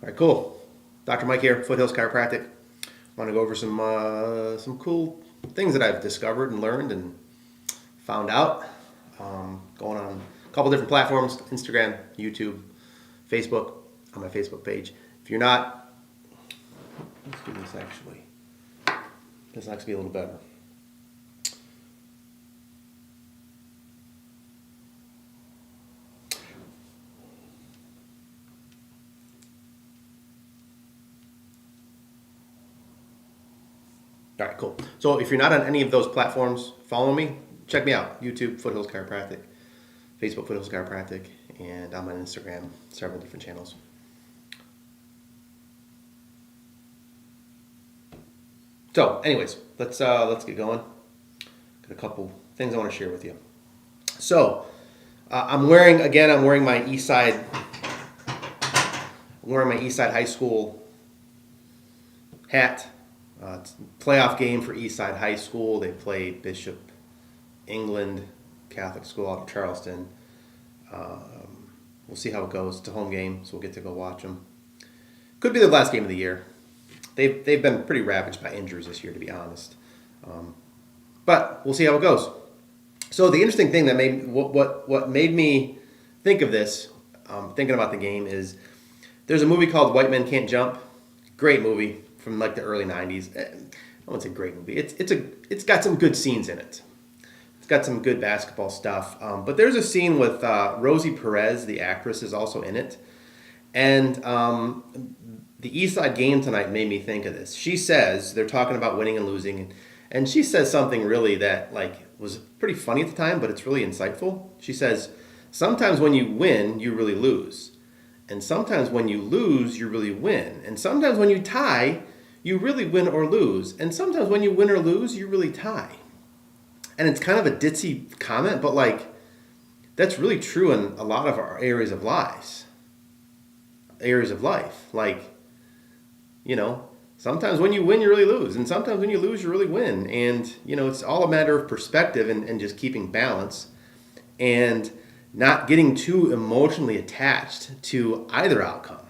All right, cool. Dr. Mike here, Foothills Chiropractic. I want to go over some cool things that I've discovered and learned and found out. Going on a couple different platforms: Instagram, YouTube, Facebook. On my Facebook page. If you're not, let's do this actually. This likes to be a little better. All right, cool. So if you're not on any of those platforms, follow me. Check me out. YouTube, Foothills Chiropractic. Facebook, Foothills Chiropractic. And I'm on Instagram, several different channels. So anyways, let's get going. Got a couple things I want to share with you. So I'm wearing my Eastside High School hat. It's a playoff game for Eastside High School. They play Bishop England Catholic School out of Charleston. We'll see how it goes. It's a home game, so we'll get to go watch them. Could be the last game of the year. They've been pretty ravaged by injuries this year, to be honest. But we'll see how it goes. So the interesting thing that made me think of this, thinking about the game, is there's a movie called White Men Can't Jump. Great movie from like the early '90s. I won't say great movie. It's got some good scenes in it. It's got some good basketball stuff. But there's a scene with Rosie Perez, the actress, is also in it, and the Eastside game tonight made me think of this. She says they're talking about winning and losing, and she says something really that was pretty funny at the time, but it's really insightful. She says, sometimes when you win, you really lose. And sometimes when you lose, you really win. And sometimes when you tie, you really win or lose. And sometimes when you win or lose, you really tie. And it's kind of a ditzy comment, but that's really true in a lot of our areas of life. Sometimes when you win, you really lose. And sometimes when you lose, you really win. And, it's all a matter of perspective and just keeping balance and not getting too emotionally attached to either outcome.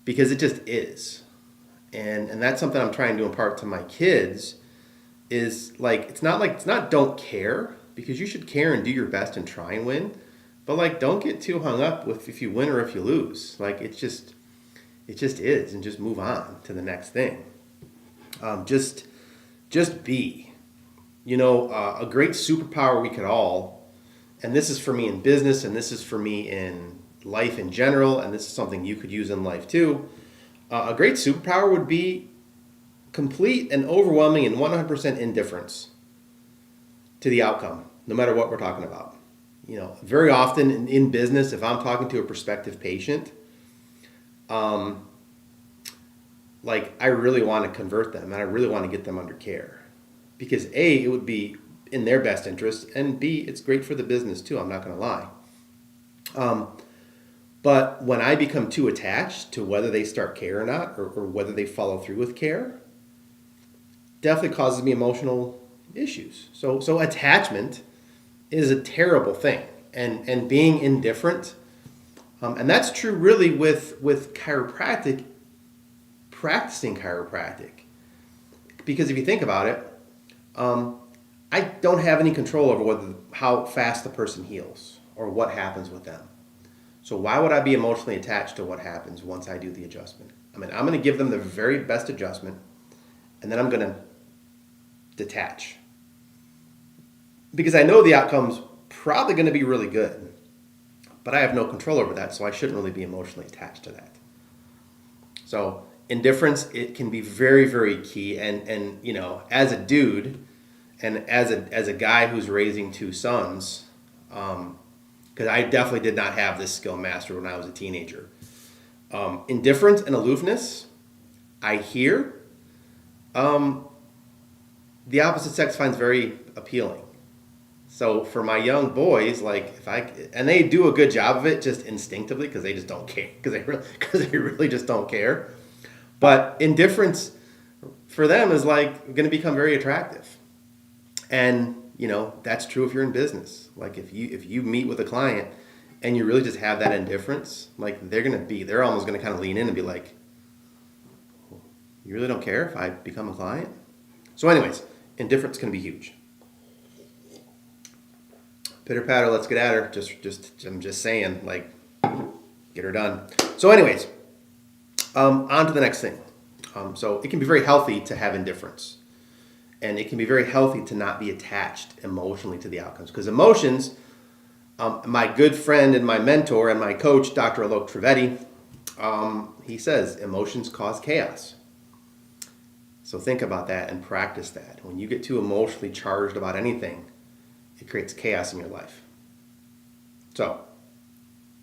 Because it just is. And that's something I'm trying to impart to my kids is it's not don't care, because you should care and do your best and try and win. But don't get too hung up with if you win or if you lose. It just is, and just move on to the next thing. Just be. A great superpower we could all, and this is for me in business, and this is for me in life in general, and this is something you could use in life too. A great superpower would be complete and overwhelming and 100% indifference to the outcome, no matter what we're talking about. Very often in business, if I'm talking to a prospective patient, I really want to convert them and I really want to get them under care, because A, it would be in their best interest, and B, it's great for the business too. I'm not going to lie. But when I become too attached to whether they start care or not, or whether they follow through with care, definitely causes me emotional issues. So attachment is a terrible thing, and being indifferent. And that's true really with chiropractic, practicing chiropractic. Because if you think about it, I don't have any control over how fast the person heals or what happens with them. So why would I be emotionally attached to what happens once I do the adjustment? I'm going to give them the very best adjustment, and then I'm going to detach. Because I know the outcome's probably going to be really good. But I have no control over that, so I shouldn't really be emotionally attached to that. So indifference, it can be very, very key. And as a dude, and as a guy who's raising two sons, because I definitely did not have this skill mastered when I was a teenager. Indifference and aloofness, I hear, the opposite sex finds very appealing. So for my young boys, and they do a good job of it just instinctively, because they just don't care, because they really just don't care. But indifference for them is going to become very attractive. And that's true if you're in business. If you meet with a client and you really just have that indifference, like they're almost going to kind of lean in and be like, you really don't care if I become a client? So anyways, indifference can be huge. Pitter patter, let's get at her. I'm just saying, like, get her done. So anyways, on to the next thing. So it can be very healthy to have indifference. And it can be very healthy to not be attached emotionally to the outcomes. Because emotions, my good friend and my mentor and my coach, Dr. Alok Trivedi, he says emotions cause chaos. So think about that and practice that. When you get too emotionally charged about anything, it creates chaos in your life. So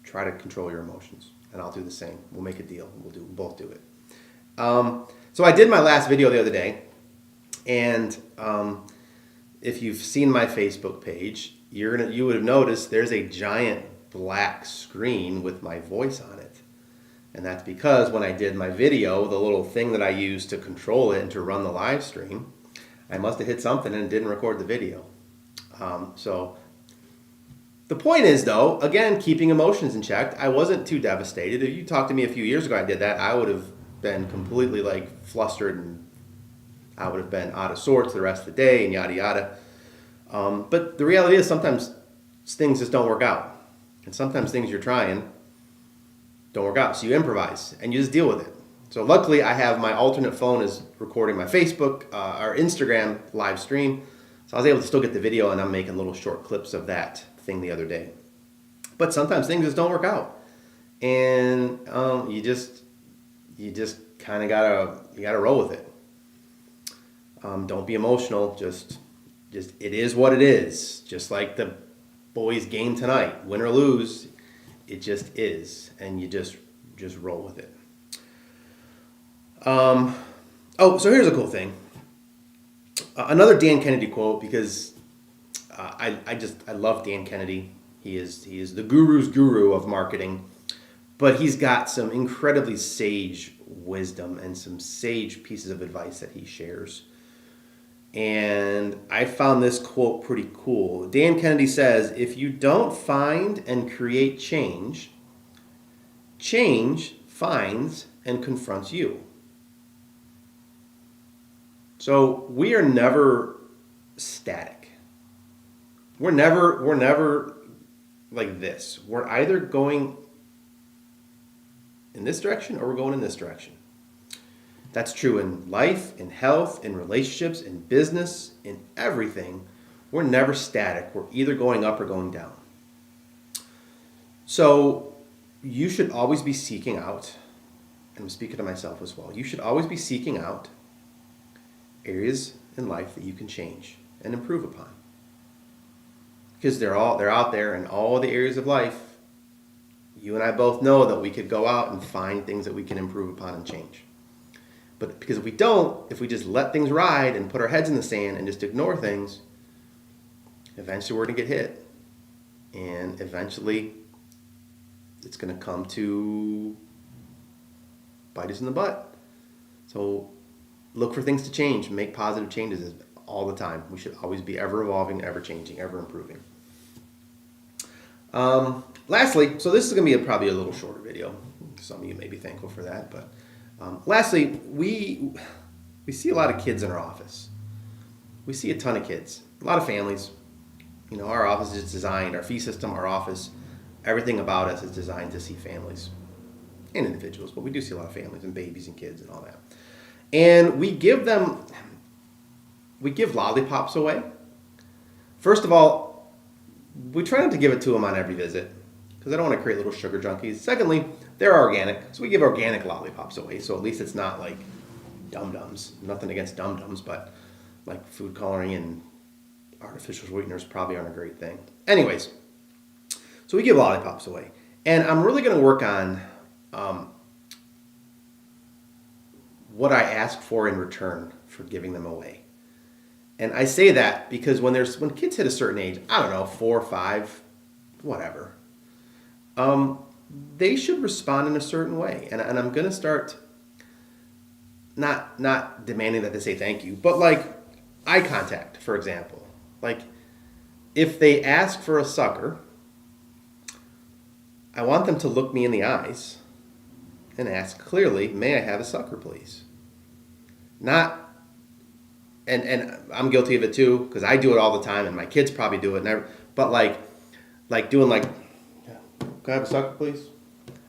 try to control your emotions, and I'll do the same. We'll make a deal. We'll both do it. So I did my last video the other day, and if you've seen my Facebook page, you would have noticed there's a giant black screen with my voice on it. And that's because when I did my video, the little thing that I used to control it and to run the live stream, I must have hit something and didn't record the video. So the point is, though, again, keeping emotions in check. I wasn't too devastated. If you talked to me a few years ago, I did that, I would have been completely like flustered, and I would have been out of sorts the rest of the day and yada yada. But the reality is sometimes things just don't work out. And sometimes things you're trying don't work out. So you improvise and you just deal with it. So luckily I have my alternate phone is recording my Facebook or Instagram live stream. So I was able to still get the video, and I'm making little short clips of that thing the other day. But sometimes things just don't work out. And you just kind of gotta roll with it. Don't be emotional. Just it is what it is. Just like the boys' game tonight, win or lose, it just is, and you just roll with it. So here's a cool thing. Another Dan Kennedy quote, because I love Dan Kennedy. He is the guru's guru of marketing, but he's got some incredibly sage wisdom and some sage pieces of advice that he shares. And I found this quote pretty cool. Dan Kennedy says, if you don't find and create change, change finds and confronts you. So we are never static. We're never like this. We're either going in this direction or we're going in this direction. That's true in life, in health, in relationships, in business, in everything. We're never static. We're either going up or going down. So you should always be seeking out, and I'm speaking to myself as well, you should always be seeking out areas in life that you can change and improve upon. Because they're out there in all the areas of life. You and I both know that we could go out and find things that we can improve upon and change. But because if we just let things ride and put our heads in the sand and just ignore things, eventually we're going to get hit. And eventually it's going to come to bite us in the butt. So look for things to change, make positive changes all the time. We should always be ever evolving, ever changing, ever improving. Lastly, so this is going to be probably a little shorter video. Some of you may be thankful for that, but lastly, we see a lot of kids in our office. We see a ton of kids, a lot of families. You know, our office is designed, our fee system, our office, everything about us is designed to see families and individuals, but we do see a lot of families and babies and kids and all that. And we give lollipops away. First of all, we try not to give it to them on every visit because I don't want to create little sugar junkies. Secondly, they're organic, so we give organic lollipops away, so at least it's not like dum-dums. Nothing against dum-dums, but like food coloring and artificial sweeteners probably aren't a great thing. Anyways, so we give lollipops away. And I'm really going to work on what I ask for in return for giving them away. And I say that because when kids hit a certain age, I don't know, 4 or 5, whatever, they should respond in a certain way. And I'm going to start not demanding that they say thank you, but like eye contact, for example. Like if they ask for a sucker, I want them to look me in the eyes and ask clearly, may I have a sucker, please? Not, and I'm guilty of it too, because I do it all the time, and my kids probably do it. But like doing like, can I have a sucker, please?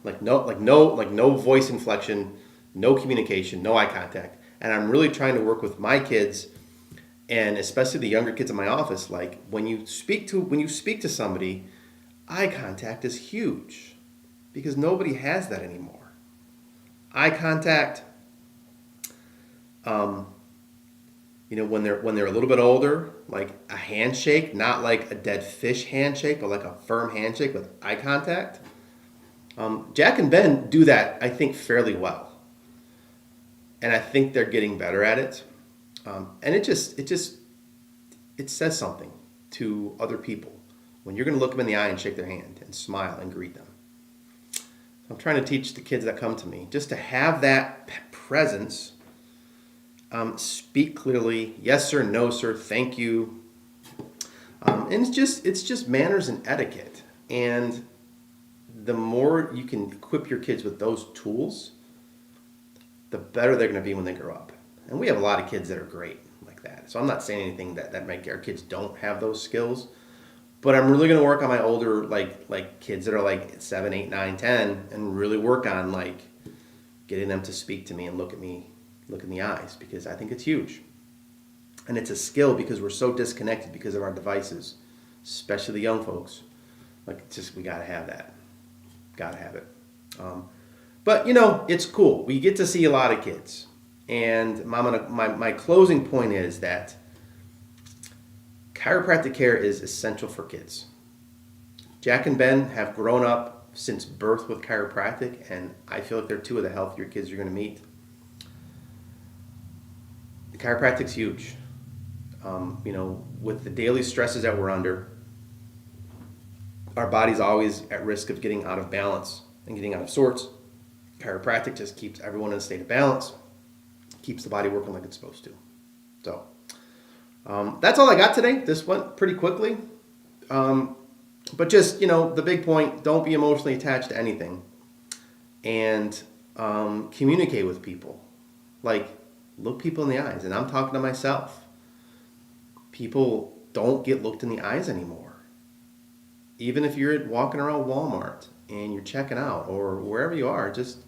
Like no voice inflection, no communication, no eye contact. And I'm really trying to work with my kids, and especially the younger kids in my office. Like when you speak to somebody, eye contact is huge, because nobody has that anymore. Eye contact. When they're a little bit older, like a handshake, not like a dead fish handshake, but like a firm handshake with eye contact. Jack and Ben do that, I think, fairly well, and I think they're getting better at it. And it says something to other people when you're going to look them in the eye and shake their hand and smile and greet them. I'm trying to teach the kids that come to me just to have that presence. Speak clearly, yes sir, no sir, thank you. And it's just manners and etiquette. And the more you can equip your kids with those tools, the better they're going to be when they grow up. And we have a lot of kids that are great like that. So I'm not saying anything that our kids don't have those skills. But I'm really going to work on my older like kids that are like 7, 8, 9, 10, and really work on like getting them to speak to me and look in the eyes, because I think it's huge. And it's a skill because we're so disconnected because of our devices, especially the young folks. Like, it's just, we got to have that. Got to have it. But, it's cool. We get to see a lot of kids. And my closing point is that chiropractic care is essential for kids. Jack and Ben have grown up since birth with chiropractic, and I feel like they're two of the healthier kids you're going to meet. Chiropractic's huge. With the daily stresses that we're under, our body's always at risk of getting out of balance and getting out of sorts. Chiropractic just keeps everyone in a state of balance, keeps the body working like it's supposed to. So that's all I got today. This went pretty quickly. But just, the big point, don't be emotionally attached to anything. And communicate with people. Like, look people in the eyes. And I'm talking to myself. People don't get looked in the eyes anymore. Even if you're walking around Walmart and you're checking out or wherever you are, just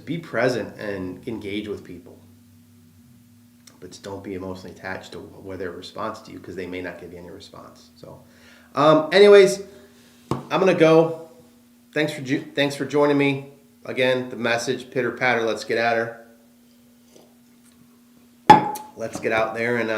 be present and engage with people. But just don't be emotionally attached to their response to you, because they may not give you any response. So, anyways, I'm going to go. Thanks for joining me. Again, the message, pitter patter, let's get at her. Let's get out there and